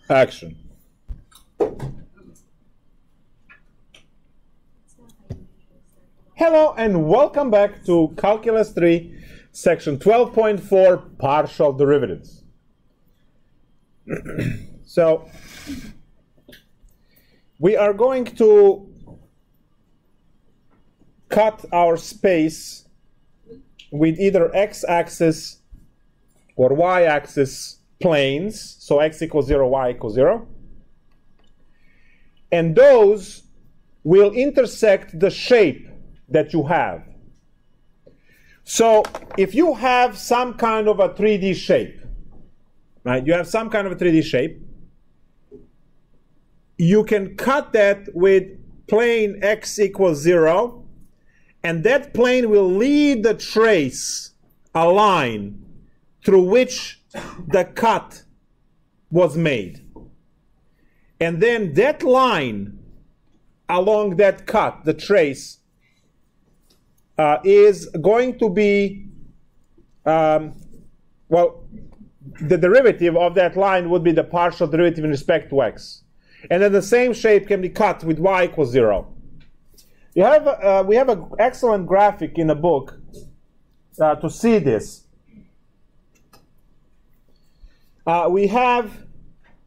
action. Hello and welcome back to Calculus 3, section 12.4, partial derivatives. So, we are going to cut our space with either x-axis or y-axis planes, so x equals 0, y equals 0. And those will intersect the shape that you have. So if you have some kind of a 3D shape, right? You have some kind of a 3D shape, you can cut that with plane x equals 0, and that plane will lead the trace, a line, through which the cut was made. And then that line along that cut, the trace, is going to be, well, the derivative of that line would be the partial derivative in respect to x. And then the same shape can be cut with y equals 0. We have an excellent graphic in the book to see this. We have,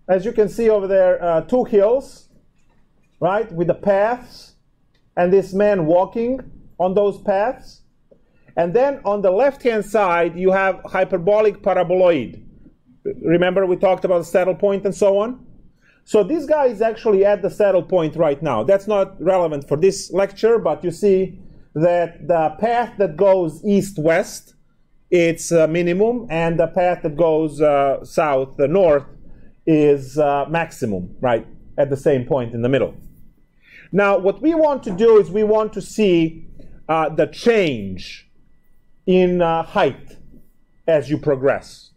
as you can see over there, two hills, right, with the paths, and this man walking on those paths. And then on the left-hand side, you have hyperbolic paraboloid. Remember we talked about the saddle point and so on? So this guy is actually at the saddle point right now. That's not relevant for this lecture, but you see that the path that goes east-west, it's minimum, and the path that goes south-north is maximum, right, at the same point in the middle. Now, what we want to do is we want to see the change in height as you progress.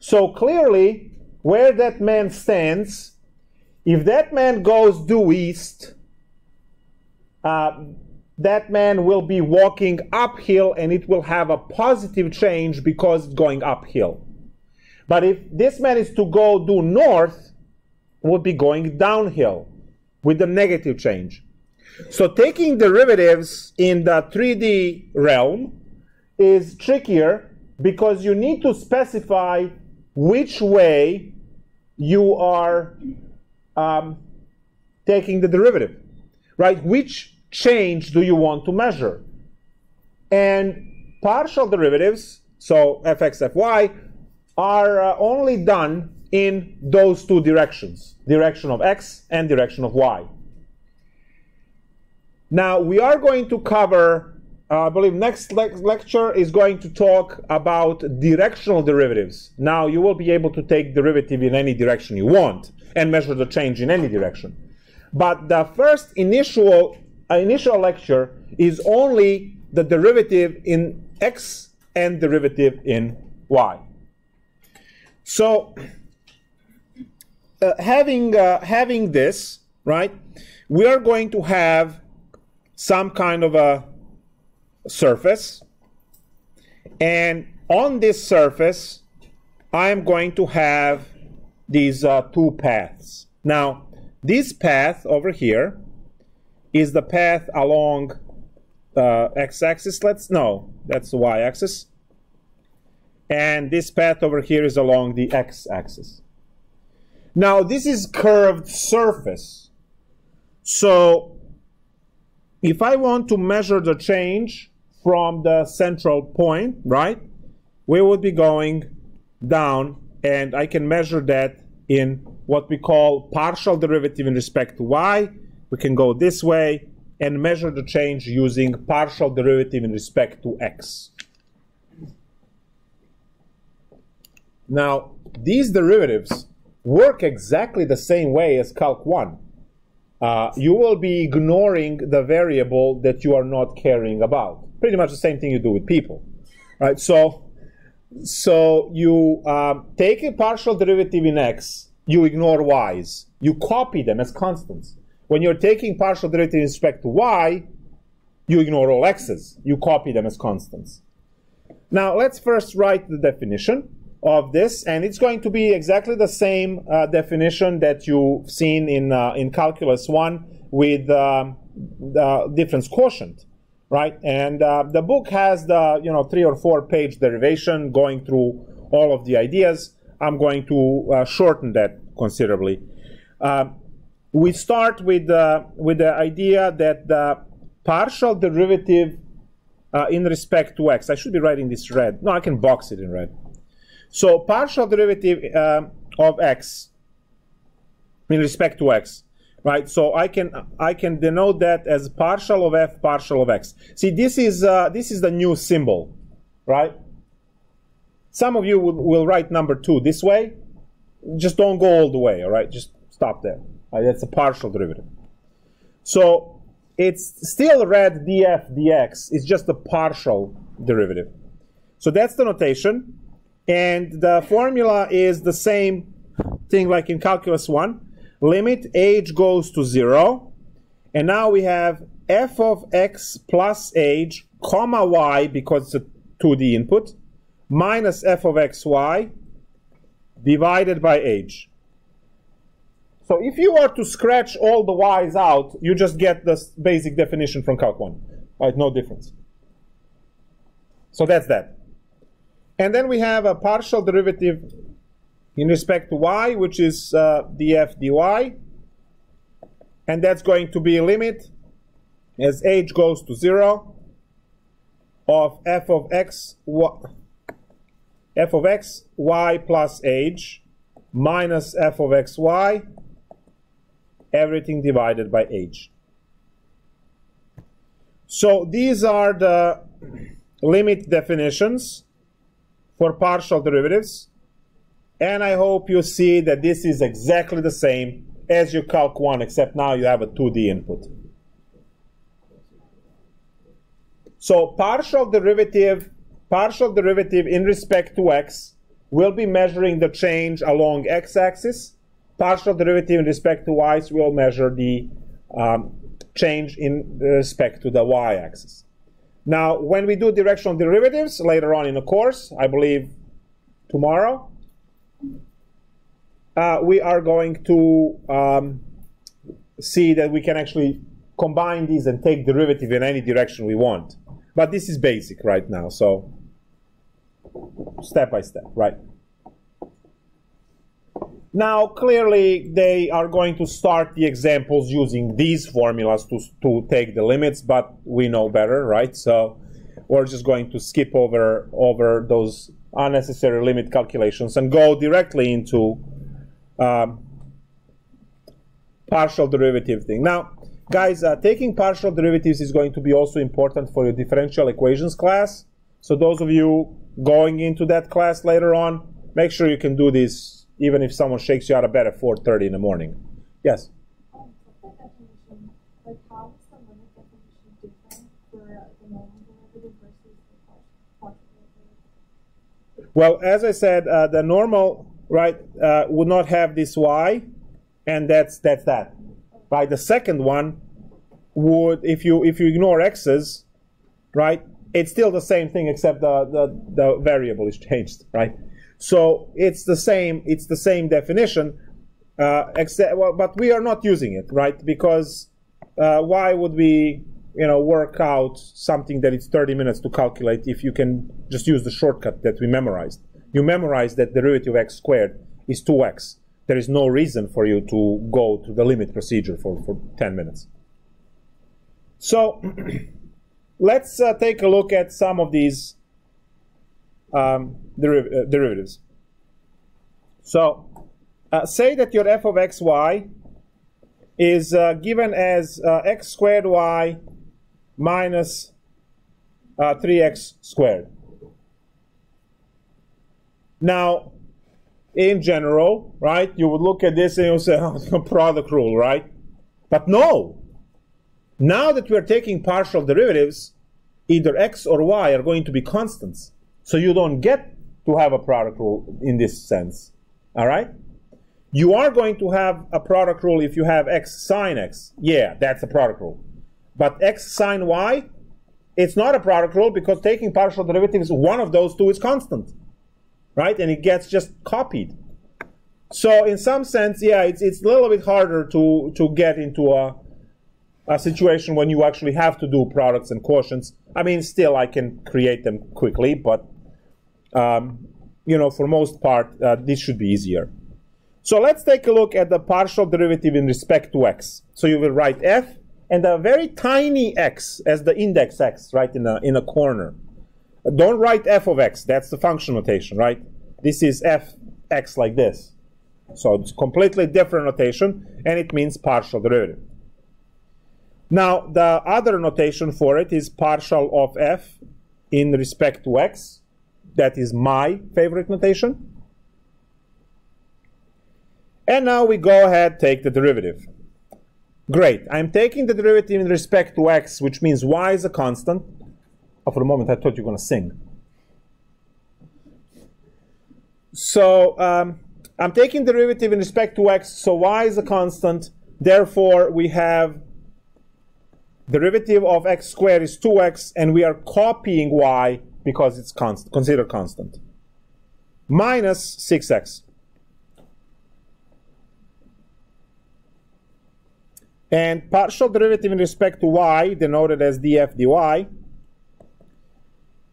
So clearly, where that man stands, if that man goes due east, that man will be walking uphill and it will have a positive change because it's going uphill. But if this man is to go due north, it would be going downhill with a negative change. So taking derivatives in the 3D realm is trickier because you need to specify which way you are taking the derivative, right? Which change do you want to measure? And partial derivatives, so fx, fy, are only done in those two directions, direction of x and direction of y. Now, we are going to cover, I believe next lecture is going to talk about directional derivatives. Now, you will be able to take derivative in any direction you want and measure the change in any direction. But the first initial lecture is only the derivative in x and derivative in y. So, having this, right, we are going to have some kind of a surface, and on this surface I am going to have these two paths. Now this path over here is the path along x-axis. That's the y-axis, and this path over here is along the x-axis. Now this is curved surface, so if I want to measure the change from the central point, right, we would be going down, and I can measure that in what we call partial derivative in respect to y. We can go this way and measure the change using partial derivative in respect to x. Now, these derivatives work exactly the same way as Calc 1. You will be ignoring the variable that you are not caring about. Pretty much the same thing you do with people, right? So you take a partial derivative in x, you ignore y's. You copy them as constants. When you're taking partial derivative in respect to y, you ignore all x's. You copy them as constants. Now, let's first write the definition of this, and it's going to be exactly the same definition that you've seen in Calculus 1 with the difference quotient, right? And the book has the 3 or 4 page derivation going through all of the ideas. I'm going to shorten that considerably. We start with the idea that the partial derivative in respect to x. I should be writing this red. No, I can box it in red. So partial derivative of x in respect to x, right? So I can denote that as partial of f partial of x. See, this is the new symbol, right? Some of you will write number 2 this way. Just don't go all the way, all right? Just stop there. Right? That's a partial derivative. So it's still read df dx. It's just a partial derivative. So that's the notation. And the formula is the same thing like in Calculus 1. Limit age goes to 0. And now we have f of x plus age, comma y, because it's a 2D input, minus f of xy divided by age. So if you are to scratch all the y's out, you just get the basic definition from Calc 1. Right? No difference. So that's that. And then we have a partial derivative in respect to y, which is df dy. And that's going to be a limit as age goes to 0 of f of x y plus age minus f of xy, everything divided by age. So these are the limit definitions for partial derivatives, and I hope you see that this is exactly the same as your Calc 1, except now you have a 2D input. So partial derivative in respect to x will be measuring the change along x-axis. Partial derivative in respect to y will measure the change in respect to the y-axis. Now, when we do directional derivatives later on in the course, I believe tomorrow, we are going to see that we can actually combine these and take derivative in any direction we want. But this is basic right now, so step by step, right? Now, clearly, they are going to start the examples using these formulas to take the limits, but we know better, right? So we're just going to skip over those unnecessary limit calculations and go directly into partial derivative thing. Now, guys, taking partial derivatives is going to be also important for your differential equations class. So those of you going into that class later on, make sure you can do this even if someone shakes you out of bed at 4:30 in the morning. Yes? For that definition, like how is the limit definition different for the normal derivative versus the partial derivative? Well, as I said, the normal, right, would not have this y, and that's that. Right? The second one would, if you ignore x's, right, it's still the same thing except the variable is changed, right? So it's the same definition, but we are not using it, right? Because why would we, work out something that it's 30 minutes to calculate if you can just use the shortcut that we memorized? You memorized that derivative of x squared is 2x. There is no reason for you to go to the limit procedure for 10 minutes. So let's take a look at some of these derivatives. So say that your f of xy is given as x squared y minus 3x squared. Now, in general, right, you would look at this and you say, oh, it's a product rule, right? But no. Now that we are taking partial derivatives, either x or y are going to be constants. So you don't get to have a product rule in this sense. All right? You are going to have a product rule if you have x sine x. Yeah, that's a product rule. But x sine y, it's not a product rule because taking partial derivatives, one of those two is constant. right? And it gets just copied. So in some sense, yeah, it's a little bit harder to get into a situation when you actually have to do products and quotients. I mean, still I can create them quickly, but you know, for most part, this should be easier. So let's take a look at the partial derivative in respect to x. So you will write f and a very tiny x as the index x, right, in a corner. Don't write f of x. That's the function notation, right? This is fx like this. So it's completely different notation, and it means partial derivative. Now, the other notation for it is partial of f in respect to x. That is my favorite notation. And now we go ahead, take the derivative. Great. I'm taking the derivative in respect to x, which means y is a constant. Oh, for a moment, I thought you were going to sing. So I'm taking the derivative in respect to x, so y is a constant. Therefore, we have derivative of x squared is 2x, and we are copying y because it's constant, considered constant, minus 6x. And partial derivative in respect to y, denoted as df dy,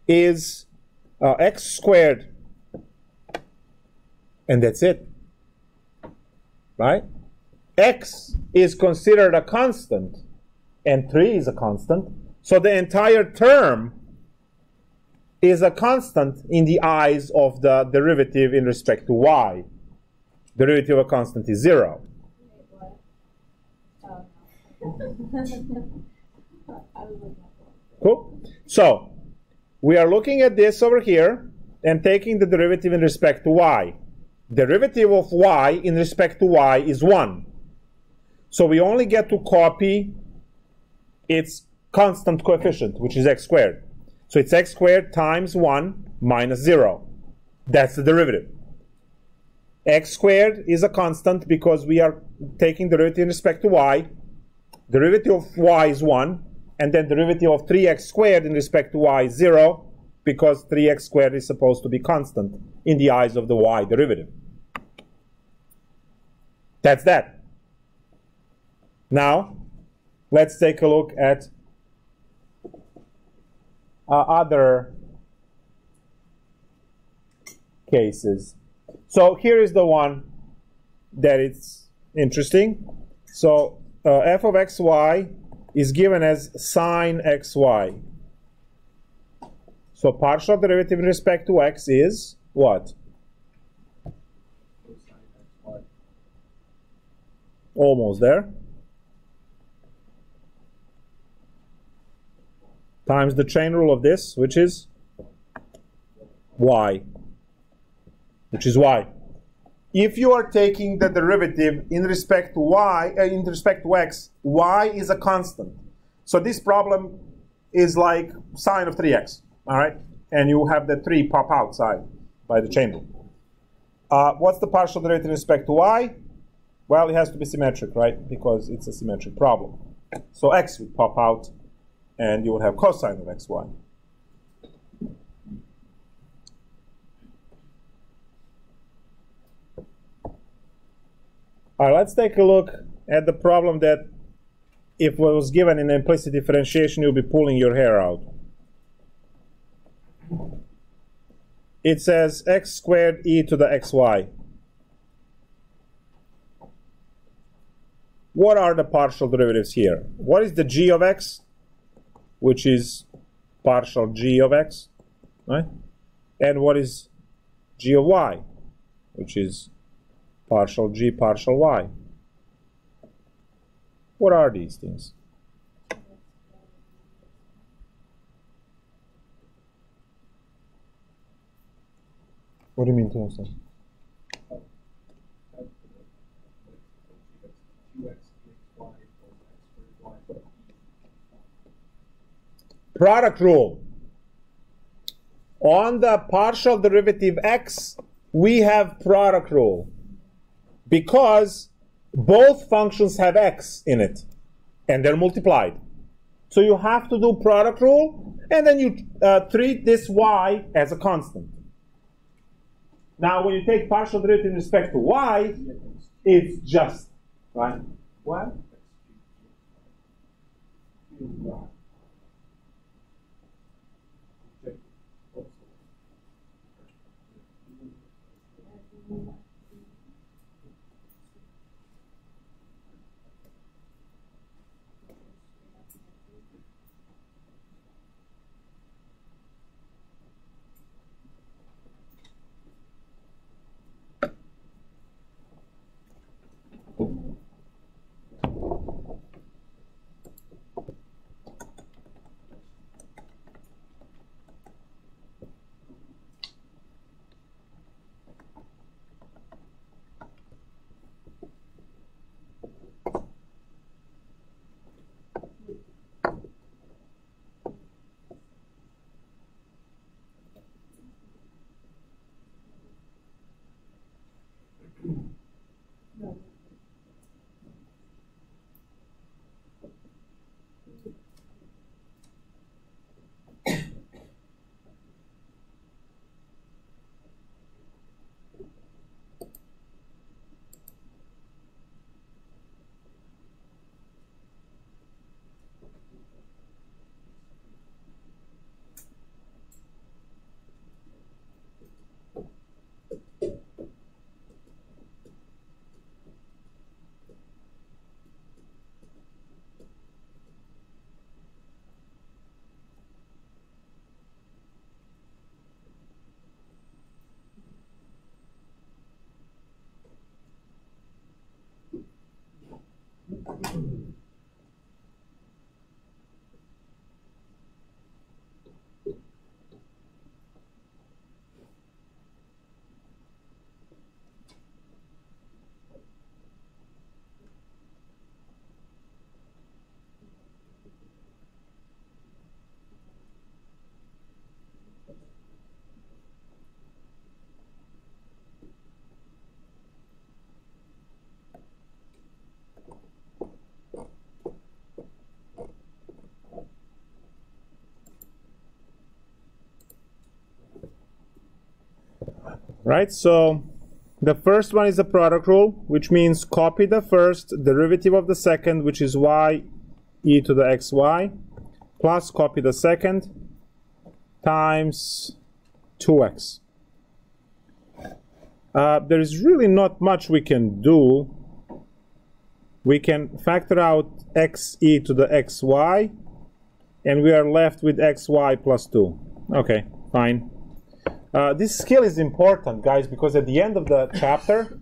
is x squared, and that's it, right? X is considered a constant, and 3 is a constant, so the entire term is a constant in the eyes of the derivative in respect to y. Derivative of a constant is 0. Cool. So we are looking at this over here and taking the derivative in respect to y. Derivative of y in respect to y is 1. So we only get to copy its constant coefficient, which is x squared. So it's x squared times 1 minus 0. That's the derivative. X squared is a constant because we are taking derivative in respect to y. Derivative of y is 1, and then derivative of 3x squared in respect to y is 0, because 3x squared is supposed to be constant in the eyes of the y derivative. That's that. Now, let's take a look at other cases. So here is the one that is interesting. So f of xy is given as sine xy. So partial derivative in respect to x is what? Almost there. Times the chain rule of this, which is y. Which is y. If you are taking the derivative in respect to y, in respect to x, y is a constant. So this problem is like sine of 3x, all right? And you have the 3 pop outside by the chain rule. What's the partial derivative in respect to y? Well, it has to be symmetric, right? Because it's a symmetric problem. So x would pop out, and you would have cosine of xy. All right, let's take a look at the problem that if it was given in implicit differentiation, you'll be pulling your hair out. It says x squared e to the xy. What are the partial derivatives here? What is the g of x, which is partial g of x, right? And what is g of y, which is partial g partial y? What are these things? What do you mean to understand? Product rule. On the partial derivative x, we have product rule because both functions have x in it and they're multiplied. So you have to do product rule, and then you treat this y as a constant. Now, when you take partial derivative in respect to y, it's just, right? What? Right, so the first one is the product rule, which means copy the first derivative of the second, which is y e to the xy, plus copy the second times 2x. There is really not much we can do. We can factor out x e to the xy, and we are left with xy plus 2. Okay, fine. This skill is important, guys, because at the end of the chapter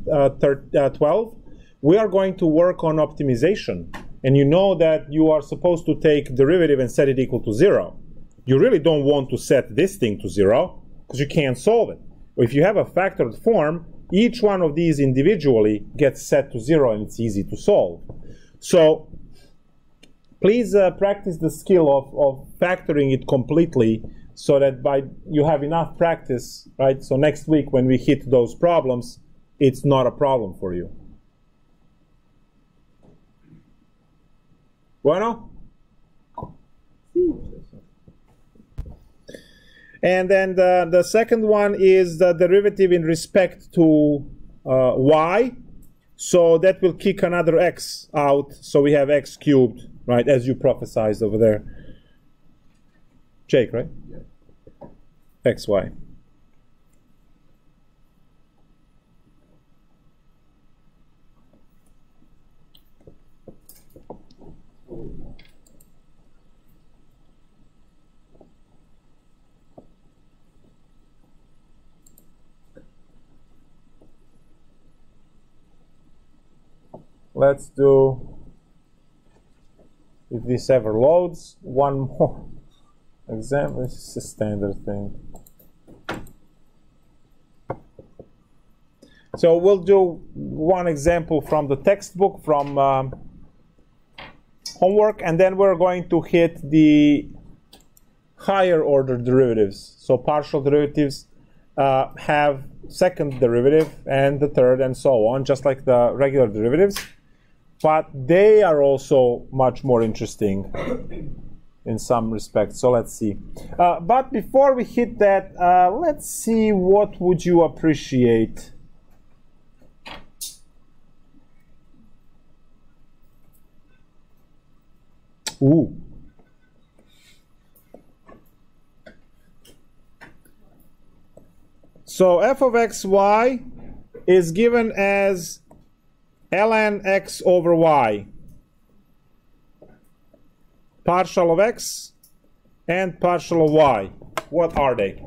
12, we are going to work on optimization. And you know that you are supposed to take derivative and set it equal to 0. You really don't want to set this thing to 0, because you can't solve it. If you have a factored form, each one of these individually gets set to 0, and it's easy to solve. So please practice the skill of factoring it completely, so that you have enough practice, right? So next week when we hit those problems, it's not a problem for you. Bueno? And then the second one is the derivative in respect to y. So that will kick another x out. So we have x cubed, right, as you prophesized over there. Jake, right? Yeah. xy. Let's do, if this ever loads, one more example. This is a standard thing. So we'll do one example from the textbook, from homework, and then we're going to hit the higher order derivatives. So partial derivatives have second derivative and the third and so on, just like the regular derivatives. But they are also much more interesting. in some respects. So let's see. But before we hit that, let's see what would you appreciate. Ooh. So f of xy is given as ln x over y, partial of x and partial of y. What are they?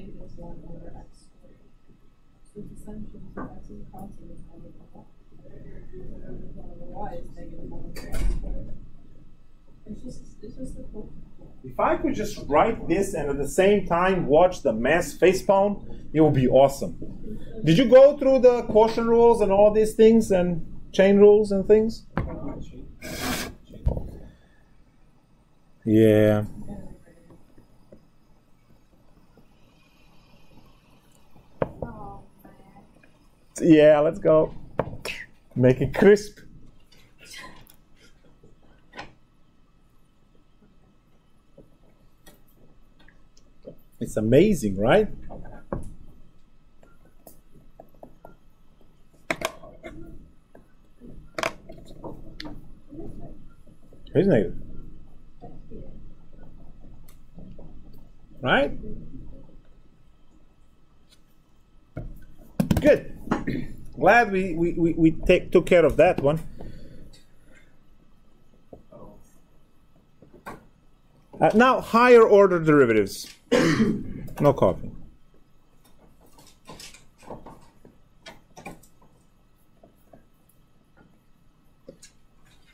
Negative 1 over x squared. So it's essentially x is constant is negative 1. Negative 1 over y is negative 1 over x squared. It's just a quote. If I could just write this and at the same time watch the mass facepalm, it would be awesome. Did you go through the quotient rules and all these things and chain rules and things? Yeah. Yeah, let's go. Make it crisp. It's amazing, right? Isn't it? Right? Good. Glad we took care of that one. Now, higher order derivatives. No coffee.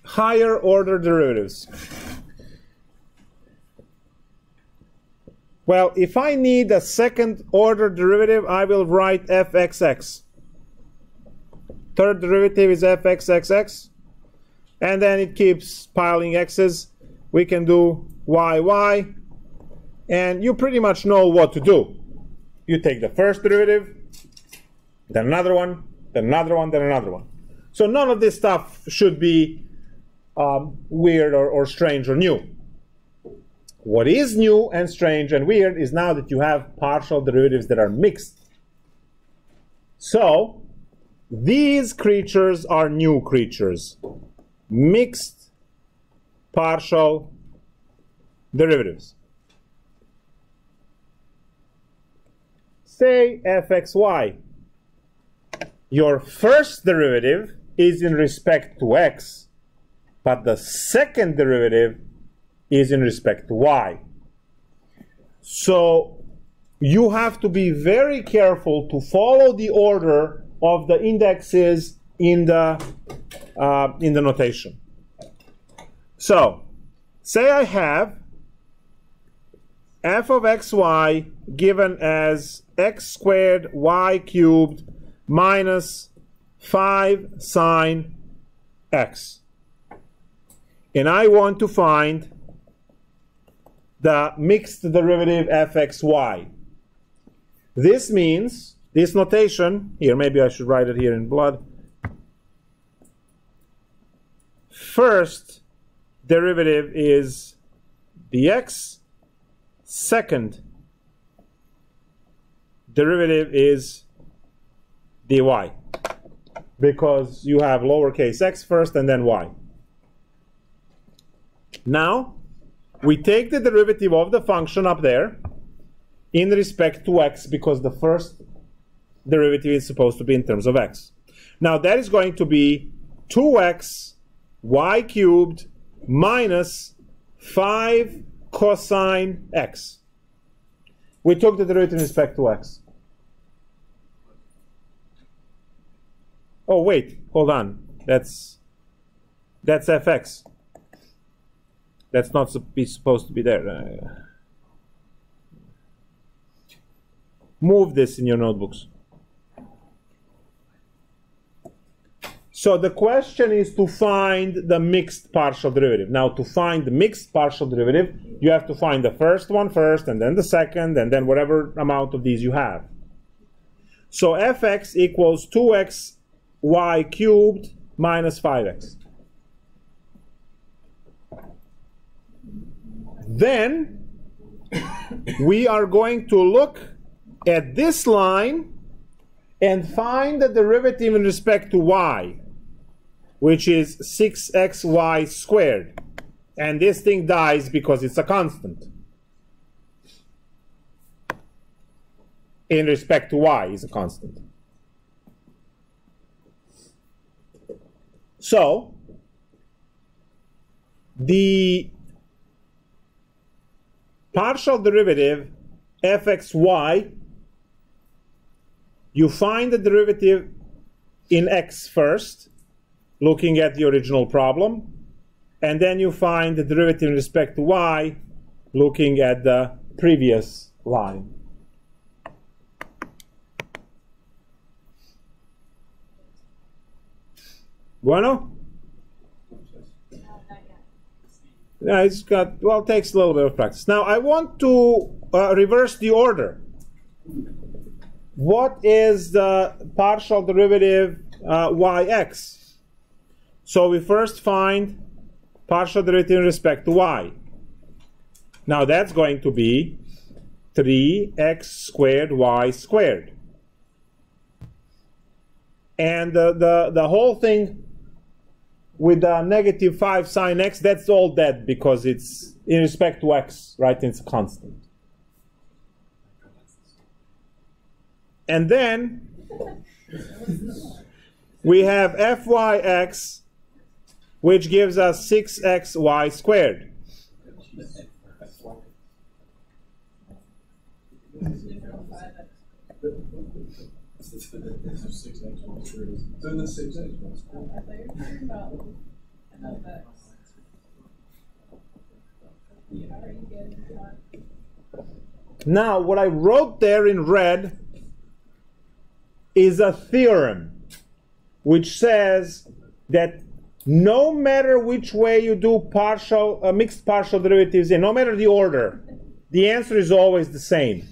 Higher order derivatives. Well, if I need a second order derivative, I will write fxx. Third derivative is fxxx. and then it keeps piling x's. We can do y, and you pretty much know what to do. You take the first derivative, then another one, then another one, then another one. So none of this stuff should be weird or strange or new. What is new and strange and weird is now that you have partial derivatives that are mixed. So these creatures are new creatures. Mixed partial derivatives. Say fxy. Your first derivative is in respect to x, but the second derivative is in respect to y. So you have to be very careful to follow the order of the indexes in the notation. So say I have f of xy given as x squared y cubed minus 5 sine x. And I want to find the mixed derivative fxy. This means, this notation, here, maybe I should write it here in blood. First derivative is dx, second derivative is dy, because you have lowercase x first and then y. Now, we take the derivative of the function up there in respect to x, because the first derivative is supposed to be in terms of x. Now, that is going to be 2x y cubed minus 5 cosine x. We took the derivative in respect to x. Oh, wait, hold on. That's fx. That's not supposed to be there. Move this in your notebooks. So the question is to find the mixed partial derivative. Now, to find the mixed partial derivative, you have to find the first one first, and then the second, and then whatever amount of these you have. So fx equals 2x y cubed minus 5x. Then we are going to look at this line and find the derivative in respect to y, which is 6xy squared. And this thing dies because it's a constant. In respect to y is a constant. So, the partial derivative fxy, you find the derivative in x first, looking at the original problem, and then you find the derivative in respect to y, looking at the previous line. Bueno? Yeah, it's got, well, it takes a little bit of practice. Now, I want to reverse the order. What is the partial derivative yx? So we first find partial derivative in respect to y. Now, that's going to be 3x squared y squared. And the whole thing with the negative 5 sine x, that's all dead because it's in respect to x, right? It's a constant. And then we have fyx, which gives us 6xy squared. Now, what I wrote there in red is a theorem which says that no matter which way you do mixed partial derivatives, and no matter the order, the answer is always the same.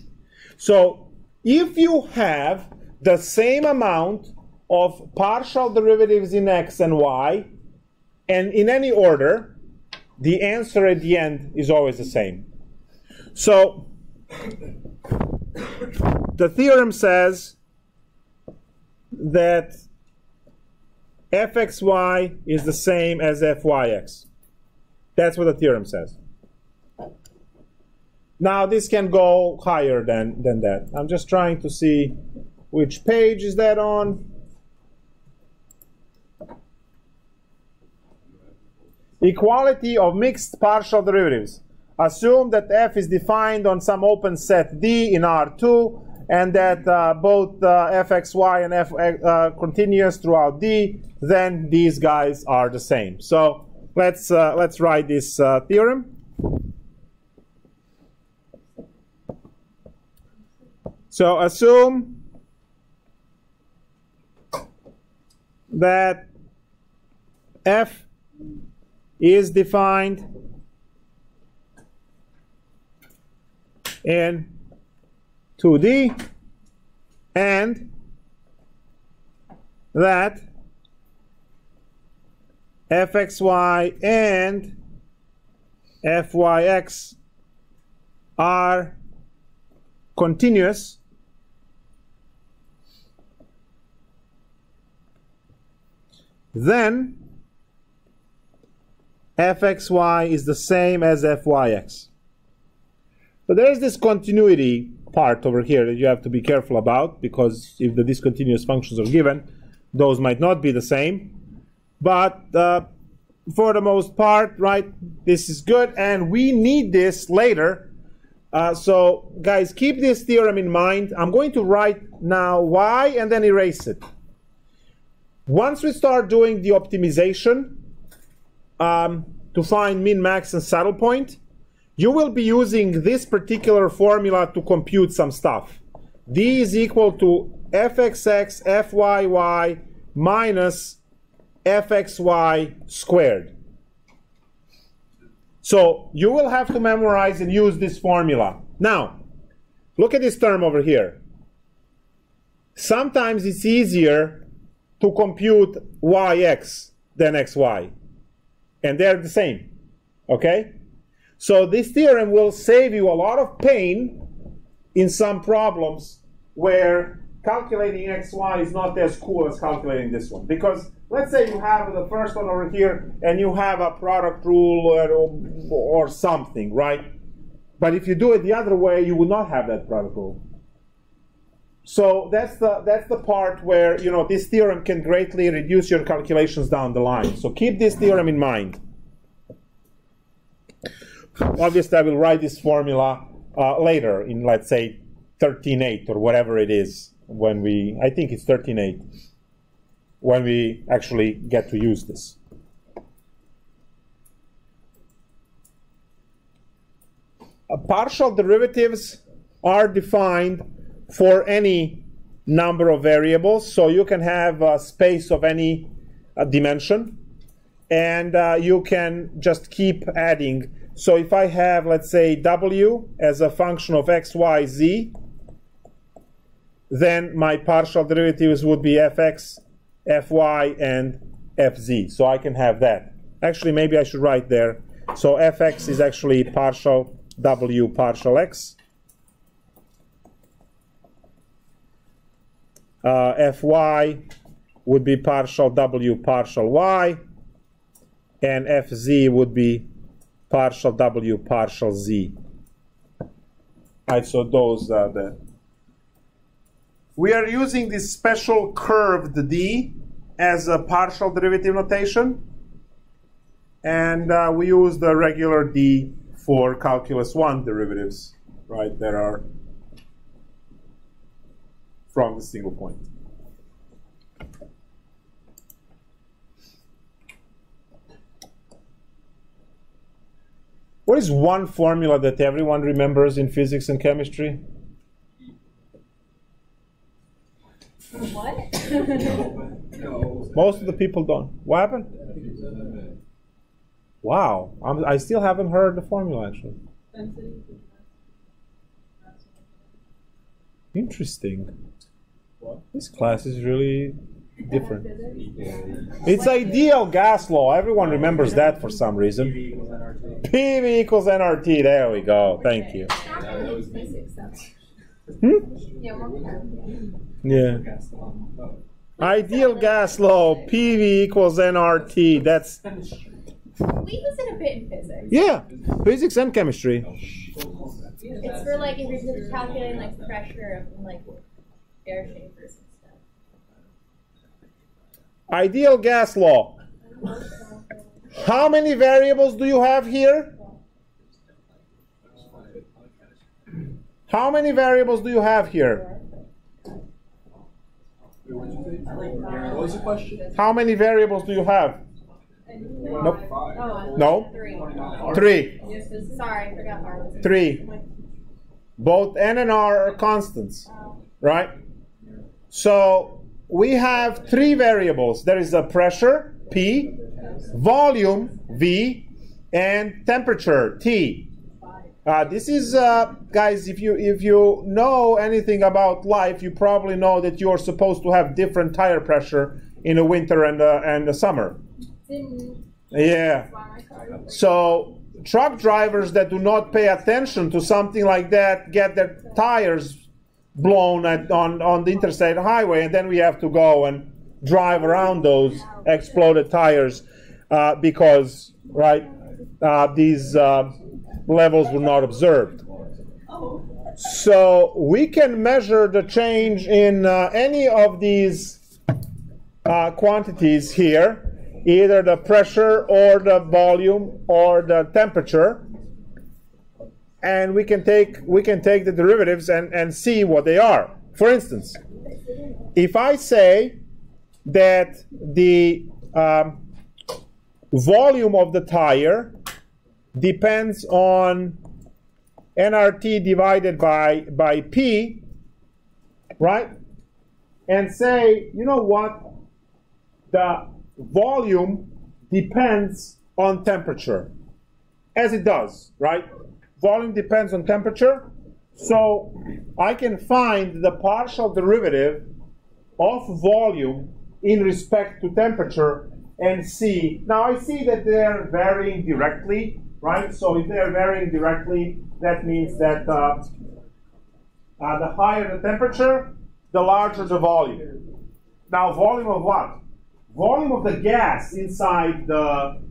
So if you have the same amount of partial derivatives in x and y, and in any order, the answer at the end is always the same. So the theorem says that fxy is the same as fyx. That's what the theorem says. Now this can go higher than that. I'm just trying to see which page is that on. Equality of mixed partial derivatives. Assume that f is defined on some open set D in R2, and that both fxy and f continuous throughout D. Then these guys are the same. So let's write this theorem. So assume that f is defined in 2D and that fxy and fyx are continuous then fxy is the same as fyx. So there is this continuity part over here that you have to be careful about, because if the discontinuous functions are given, those might not be the same. But for the most part, right, this is good, and we need this later. So guys, keep this theorem in mind. I'm going to write now y and then erase it. Once we start doing the optimization to find min, max, and saddle point, you will be using this particular formula to compute some stuff. D is equal to fxx fyy minus fxy squared. So you will have to memorize and use this formula. Now, look at this term over here. Sometimes it's easier to compute yx than xy. And they're the same. Okay? So this theorem will save you a lot of pain in some problems where calculating xy is not as cool as calculating this one. Because let's say you have the first one over here and you have a product rule or something, right? But if you do it the other way, you will not have that product rule. So that's the part where, you know, this theorem can greatly reduce your calculations down the line. So keep this theorem in mind. Obviously, I will write this formula later in, let's say, 13.8 or whatever it is when we, I think it's 13.8, when we actually get to use this. Partial derivatives are defined for any number of variables, so you can have a space of any dimension, and you can just keep adding. So if I have, let's say, w as a function of x, y, z, then my partial derivatives would be fx, fy, and fz. So I can have that. Actually, maybe I should write there. So fx is actually partial w partial x. Fy would be partial w partial y. And fz would be partial w partial z. Right, so those are the... We are using this special curved d as a partial derivative notation. And we use the regular d for Calculus 1 derivatives, right, that are from the single point. What is one formula that everyone remembers in physics and chemistry? What? Most of the people don't. What happened? Wow, I still haven't heard the formula actually. Interesting. This class is really different. It's ideal gas law. Everyone remembers that for some reason. PV equals nRT. There we go. Thank you. Yeah. Ideal gas law. PV equals nRT. That's. We use it a bit in physics. Yeah, physics and chemistry. It's for like if you're just calculating like pressure of like air chambers and stuff. Ideal gas law. How many variables do you have here? How many variables do you have here? What was the question? How many variables do you have? Nope. No? Three. Sorry, I forgot R. Three. Both N and R are constants, right? So we have three variables. There is a pressure, P, volume, V, and temperature, T. This is, guys, if you know anything about life, you probably know that you are supposed to have different tire pressure in the winter and the summer. Yeah. So truck drivers that do not pay attention to something like that get their tires blown on the interstate highway, and then we have to go and drive around those exploded tires because, right, these levels were not observed. So we can measure the change in any of these quantities here, either the pressure or the volume or the temperature, and we can take the derivatives and see what they are. For instance, if I say that the volume of the tire depends on nRT divided by P, right? And say, you know what? The volume depends on temperature, as it does, right? Volume depends on temperature, so I can find the partial derivative of volume in respect to temperature and see. Now I see that they're varying directly, right? So if they're varying directly, that means that the higher the temperature, the larger the volume. Now volume of what? Volume of the gas inside the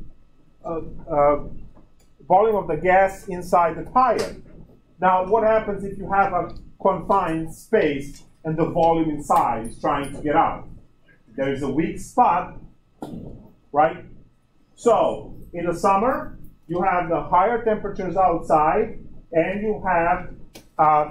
tire. Now, what happens if you have a confined space and the volume inside is trying to get out? There is a weak spot, right? So, in the summer, you have the higher temperatures outside, and you have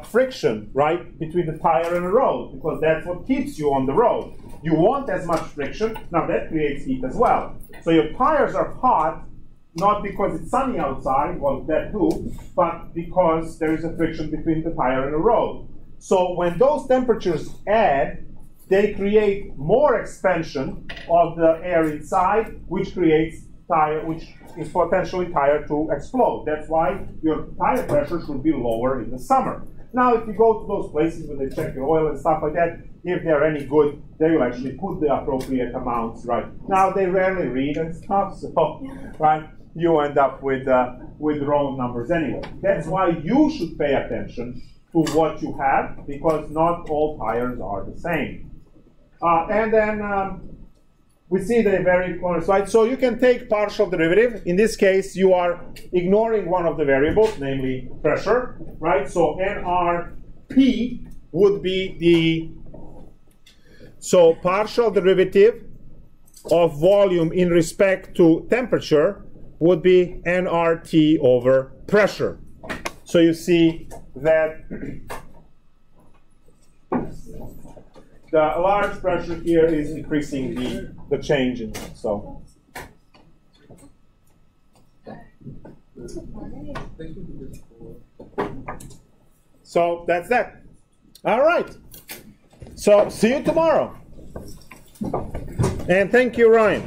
friction, right, between the tire and the road, because that's what keeps you on the road. You want as much friction. Now that creates heat as well. So your tires are hot, not because it's sunny outside, well that too, but because there is a friction between the tire and the road. So when those temperatures add, they create more expansion of the air inside, which creates tire, which is potentially tire to explode. That's why your tire pressure should be lower in the summer. Now, if you go to those places where they check your oil and stuff like that, if they're any good, they will actually put the appropriate amounts, right? Now, they rarely read and stuff, so, right, you end up with wrong numbers anyway. That's why you should pay attention to what you have, because not all tires are the same. And then we see they vary on the slide. So you can take partial derivative. In this case, you are ignoring one of the variables, namely pressure, right? So nRP would be the, so partial derivative of volume in respect to temperature would be nRT over pressure. So you see that the large pressure here is increasing the change in it. So that's that. All right. So see you tomorrow. And thank you, Ryan.